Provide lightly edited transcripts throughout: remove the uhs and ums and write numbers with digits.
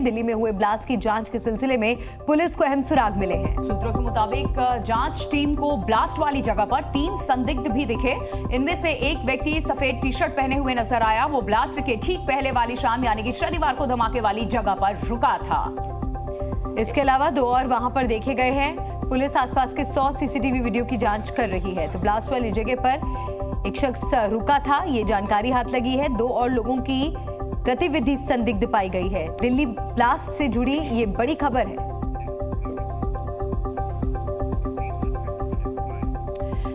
दिल्ली में हुए ब्लास्ट की जांच के सिलसिले में पुलिस को अहम सुराग मिले हैं। सूत्रों के मुताबिक जांच टीम को ब्लास्ट वाली जगह पर 3 संदिग्ध भी दिखे। इनमें से एक व्यक्ति सफेद टी शर्ट पहने हुए नजर आया। वो ब्लास्ट के ठीक पहले वाली शाम यानी कि शनिवार को धमाके वाली जगह पर रुका था। इसके अलावा 2 और वहां पर देखे गए हैं। पुलिस आसपास के 100 सीसीटीवी वीडियो की जांच कर रही है। तो ब्लास्ट वाली जगह पर एक शख्स रुका था, ये जानकारी हाथ लगी है। 2 और लोगों की गतिविधि संदिग्ध पाई गई है। दिल्ली ब्लास्ट से जुड़ी ये बड़ी खबर है।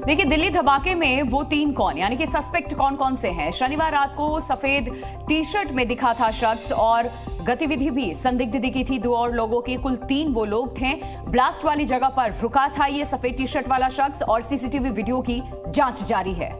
देखिए, दिल्ली धमाके में वो 3 कौन, यानी कि सस्पेक्ट कौन कौन से हैं। शनिवार रात को सफेद टी शर्ट में दिखा था शख्स और गतिविधि भी संदिग्ध दिखी थी 2 और लोगों की। कुल 3 वो लोग थे। ब्लास्ट वाली जगह पर रुका था ये सफेद टी शर्ट वाला शख्स और सीसीटीवी वीडियो की जांच जारी है।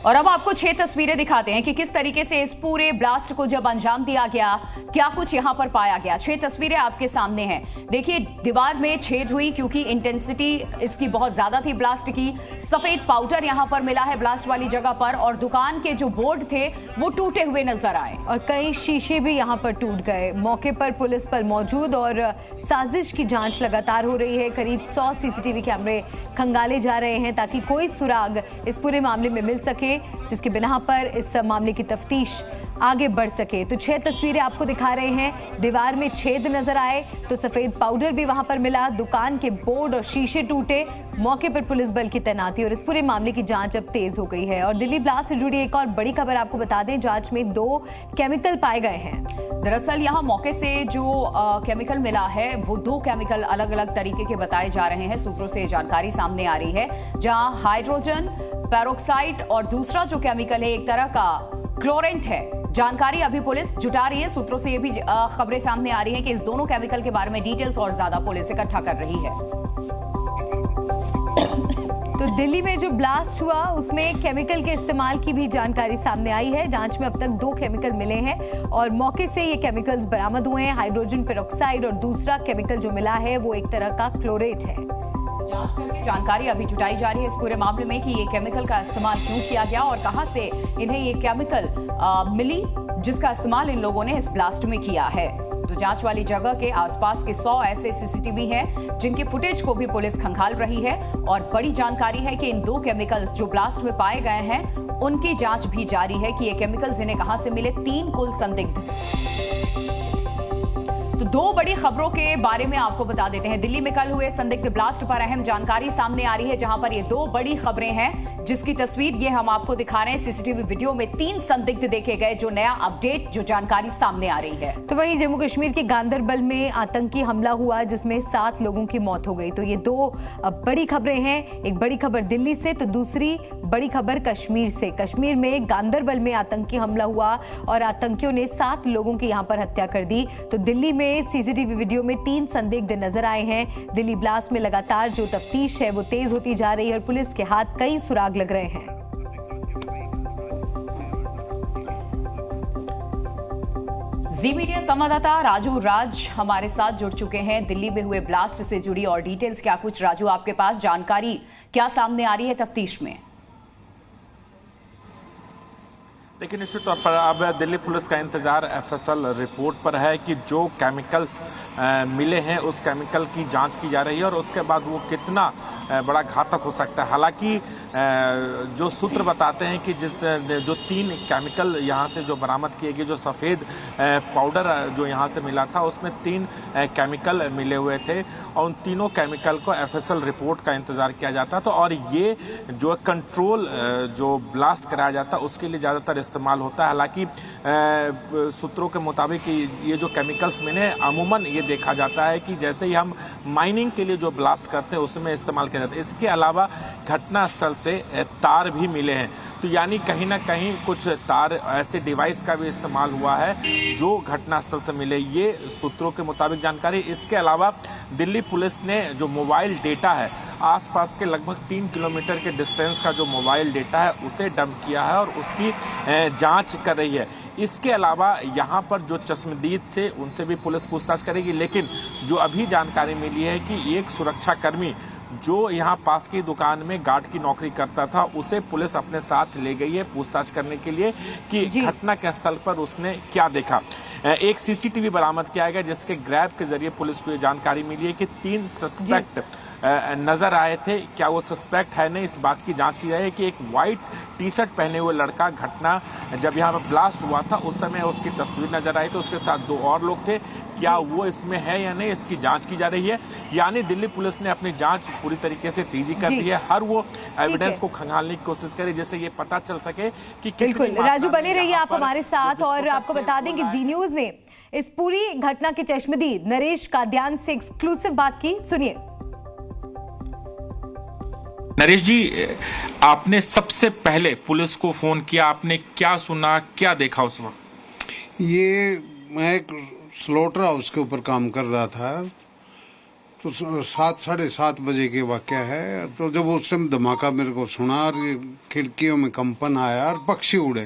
और अब आपको 6 तस्वीरें दिखाते हैं कि किस तरीके से इस पूरे ब्लास्ट को जब अंजाम दिया गया, क्या कुछ यहां पर पाया गया। 6 तस्वीरें आपके सामने हैं। देखिए, दीवार में छेद हुई क्योंकि इंटेंसिटी इसकी बहुत ज्यादा थी ब्लास्ट की। सफेद पाउडर यहां पर मिला है ब्लास्ट वाली जगह पर और दुकान के जो बोर्ड थे वो टूटे हुए नजर आए और कई शीशे भी यहां पर टूट गए। मौके पर पुलिस पर मौजूद और साजिश की जांच लगातार हो रही है। करीब 100 सीसीटीवी कैमरे खंगाले जा रहे हैं ताकि कोई सुराग इस पूरे मामले में मिल सके, जिसके बिना पर इस मामले की तफ्तीश आगे बढ़ सके। तो 6 तस्वीरें आपको दिखा रहे हैं। दीवार में छेद नजर आए तो सफेद पाउडर भी वहां पर मिला। दुकान के बोर्ड और शीशे टूटे। मौके पर पुलिस बल की तैनाती और इस पूरे मामले की जांच अब तेज हो गई है। और दिल्ली ब्लास्ट से जुड़ी एक और बड़ी खबर आपको बता दें, जांच में 2 केमिकल पाए गए हैं। दरअसल यहाँ मौके से जो केमिकल मिला है वो 2 केमिकल अलग अलग तरीके के बताए जा रहे हैं। सूत्रों से जानकारी सामने आ रही है, जहां हाइड्रोजन पेरोक्साइड और दूसरा जो केमिकल है एक तरह का क्लोरेंट है। जानकारी अभी पुलिस जुटा रही है। सूत्रों से ये भी खबरें सामने आ रही हैं कि इस दोनों केमिकल के बारे में डिटेल्स और ज्यादा पुलिस इकट्ठा कर रही है। तो दिल्ली में जो ब्लास्ट हुआ उसमें केमिकल के इस्तेमाल की भी जानकारी सामने आई है। जांच में अब तक 2 केमिकल मिले हैं और मौके से ये केमिकल्स बरामद हुए हैं। हाइड्रोजन पेरोक्साइड और दूसरा केमिकल जो मिला है वो एक तरह का क्लोरेट है। जांच करके जानकारी अभी जुटाई जा रही है इस पूरे मामले में कि ये केमिकल का इस्तेमाल क्यों किया गया और कहां से इन्हें ये केमिकल मिली जिसका इस्तेमाल इन लोगों ने इस ब्लास्ट में किया है। तो जांच वाली जगह के आसपास के 100 ऐसे सीसीटीवी हैं जिनके फुटेज को भी पुलिस खंगाल रही है और बड़ी जानकारी है कि इन 2 केमिकल्स जो ब्लास्ट में पाए गए हैं उनकी जांच भी जारी है कि ये केमिकल्स इन्हें कहां से मिले। 3 कुल संदिग्ध। तो 2 बड़ी खबरों के बारे में आपको बता देते हैं। दिल्ली में कल हुए संदिग्ध ब्लास्ट पर अहम जानकारी सामने आ रही है, जहां पर ये 2 बड़ी खबरें हैं जिसकी तस्वीर ये हम आपको दिखा रहे हैं। सीसीटीवी वीडियो में 3 संदिग्ध देखे गए, जो नया अपडेट जो जानकारी सामने आ रही है। तो वहीं जम्मू कश्मीर के गांदरबल में आतंकी हमला हुआ जिसमें 7 लोगों की मौत हो गई। तो ये 2 बड़ी खबरें हैं। एक बड़ी खबर दिल्ली से तो दूसरी बड़ी खबर कश्मीर से। कश्मीर में गांदरबल में आतंकी हमला हुआ और आतंकियों ने 7 लोगों की यहां पर हत्या कर दी। तो दिल्ली में सीसीटीवी वीडियो में 3 संदिग्ध नजर आए हैं। दिल्ली ब्लास्ट में लगातार जो तफ्तीश है वो तेज होती जा रही है और पुलिस के हाथ कई सुराग लग रहे हैं। जी मीडिया संवाददाता राजू राज हमारे साथ जुड़ चुके हैं। दिल्ली में हुए ब्लास्ट से जुड़ी और डिटेल्स क्या कुछ राजू आपके पास जानकारी क्या सामने आ रही है तफ्तीश में? देखिए, निश्चित तौर पर अब दिल्ली पुलिस का इंतजार एफएसएल रिपोर्ट पर है कि जो केमिकल्स मिले हैं उस केमिकल की जांच की जा रही है और उसके बाद वो कितना बड़ा घातक हो सकता है। हालांकि जो सूत्र बताते हैं कि जो 3 केमिकल यहाँ से जो बरामद किए गए, जो सफ़ेद पाउडर जो यहाँ से मिला था उसमें 3 केमिकल मिले हुए थे और उन तीनों केमिकल को एफएसएल रिपोर्ट का इंतज़ार किया जाता। तो और ये जो कंट्रोल जो ब्लास्ट कराया जाता उसके लिए ज़्यादातर इस्तेमाल होता है। हालांकि सूत्रों के मुताबिक ये जो केमिकल्स मिले अमूमन ये देखा जाता है कि जैसे ही हम माइनिंग के लिए जो ब्लास्ट करते हैं उसमें इस्तेमाल किया जाता है। इसके अलावा घटना स्थल से तार भी मिले हैं, तो यानी कहीं ना कहीं कुछ तार ऐसे डिवाइस का भी इस्तेमाल हुआ है जो घटनास्थल से मिले, ये सूत्रों के मुताबिक जानकारी। इसके अलावा दिल्ली पुलिस ने जो मोबाइल डेटा है, आसपास के लगभग 3 किलोमीटर के डिस्टेंस का जो मोबाइल डेटा है उसे डंप किया है और उसकी जांच कर रही है। इसके अलावा यहाँ पर जो चश्मदीद से उनसे भी पुलिस पूछताछ करेगी, लेकिन जो अभी जानकारी मिली है कि एक सुरक्षाकर्मी जो यहाँ पास की दुकान में गार्ड की नौकरी करता था उसे पुलिस अपने साथ ले गई है पूछताछ करने के लिए कि घटना के स्थल पर उसने क्या देखा। एक सीसीटीवी बरामद किया गया जिसके ग्रैब के जरिए पुलिस को ये जानकारी मिली है कि 3 सस्पेक्ट नजर आए थे। क्या वो सस्पेक्ट है नहीं, इस बात की जांच की जाए कि एक व्हाइट टी शर्ट पहने हुए लड़का घटना जब यहाँ पर ब्लास्ट हुआ था उस समय उसकी तस्वीर नजर आई तो उसके साथ 2 और लोग थे, क्या वो इसमें है या नहीं, इसकी जांच की जा रही है। यानी दिल्ली पुलिस ने अपनी जांच पूरी तरीके से तेजी कर दी है, हर वो एविडेंस को खंगालने की कोशिश करे जिससे ये पता चल सके कि बिल्कुल। राजू बने रहिए आप हमारे साथ और आपको बता दें कि जी न्यूज ने इस पूरी घटना के चश्मदीद नरेश कादियान से एक्सक्लूसिव बात की, सुनिए। नरेश जी, आपने सबसे पहले पुलिस को फोन किया, आपने क्या सुना, क्या देखा उस वक्त? ये मैं एक स्लॉटर हाउस के ऊपर काम कर रहा था तो 7-7:30 बजे के वाक़या है। तो जब उस टाइम धमाका मेरे को सुना और ये खिड़कियों में कंपन आया और पक्षी उड़े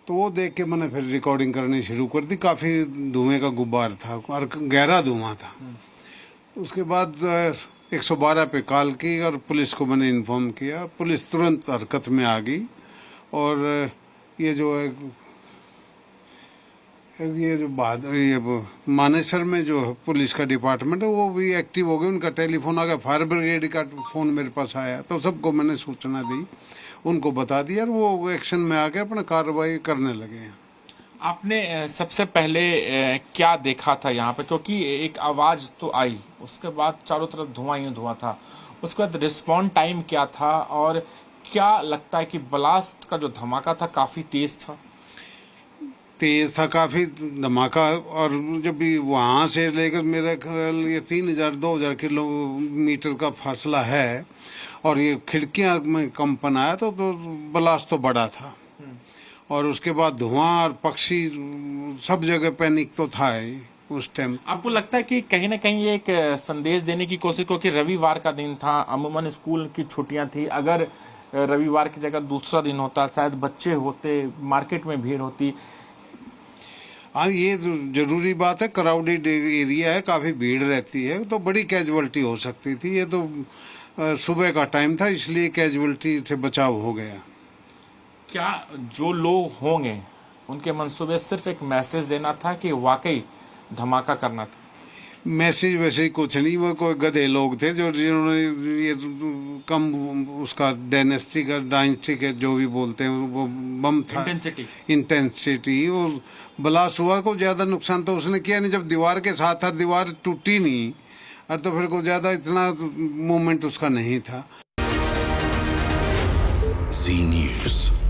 तो वो देख के मैंने फिर रिकॉर्डिंग करनी शुरू कर दी। काफ़ी धुएं का गुब्बार था और गहरा धुआं था। उसके बाद 112 पे कॉल की और पुलिस को मैंने इन्फॉर्म किया। पुलिस तुरंत हरकत में आ गई और ये जो मानेसर में जो पुलिस का डिपार्टमेंट है वो भी एक्टिव हो गया। उनका टेलीफोन आ गया, फायर ब्रिगेड का फ़ोन मेरे पास आया तो सबको मैंने सूचना दी, उनको बता दिया और वो एक्शन में आ गए, अपना कार्रवाई करने लगे हैं। आपने सबसे पहले क्या देखा था यहाँ पे, क्योंकि एक आवाज़ तो आई, उसके बाद चारों तरफ धुआं ही धुआं था, उसके बाद रिस्पॉन्ड टाइम क्या था और क्या लगता है कि ब्लास्ट का जो धमाका था काफ़ी तेज़ था? तेज़ था काफ़ी धमाका। और जब भी वहाँ से लेकर मेरा ख्याल ये 3000-2000 किलोमीटर का फासला है और ये खिड़कियाँ में कंपन आया तो ब्लास्ट तो बड़ा था। और उसके बाद धुआं और पक्षी सब जगह पैनिक तो था ही उस टाइम। आपको लगता है कि कहीं ना कहीं एक संदेश देने की कोशिश, क्योंकि रविवार का दिन था, अमूमन स्कूल की छुट्टियां थी, अगर रविवार की जगह दूसरा दिन होता शायद बच्चे होते, मार्केट में भीड़ होती। हाँ, ये जरूरी बात है, क्राउडेड एरिया है, काफ़ी भीड़ रहती है तो बड़ी कैजुअलिटी हो सकती थी। ये तो सुबह का टाइम था इसलिए कैजुअलिटी से बचाव हो गया। क्या जो लोग होंगे उनके मंसूबे सिर्फ एक मैसेज देना था कि वाकई धमाका करना था? मैसेज वैसे कुछ नहीं, वो कोई गधे लोग थे जो जिन्होंने ये कम उसका डायनेस्टी का जो भी बोलते हैं वो बम था, इंटेंसिटी और ब्लास्ट हुआ। को ज़्यादा नुकसान तो उसने किया नहीं, जब दीवार के साथ था, दीवार टूटी नहीं और तो फिर को ज़्यादा इतना मूवमेंट उसका नहीं था। जी न्यूज़।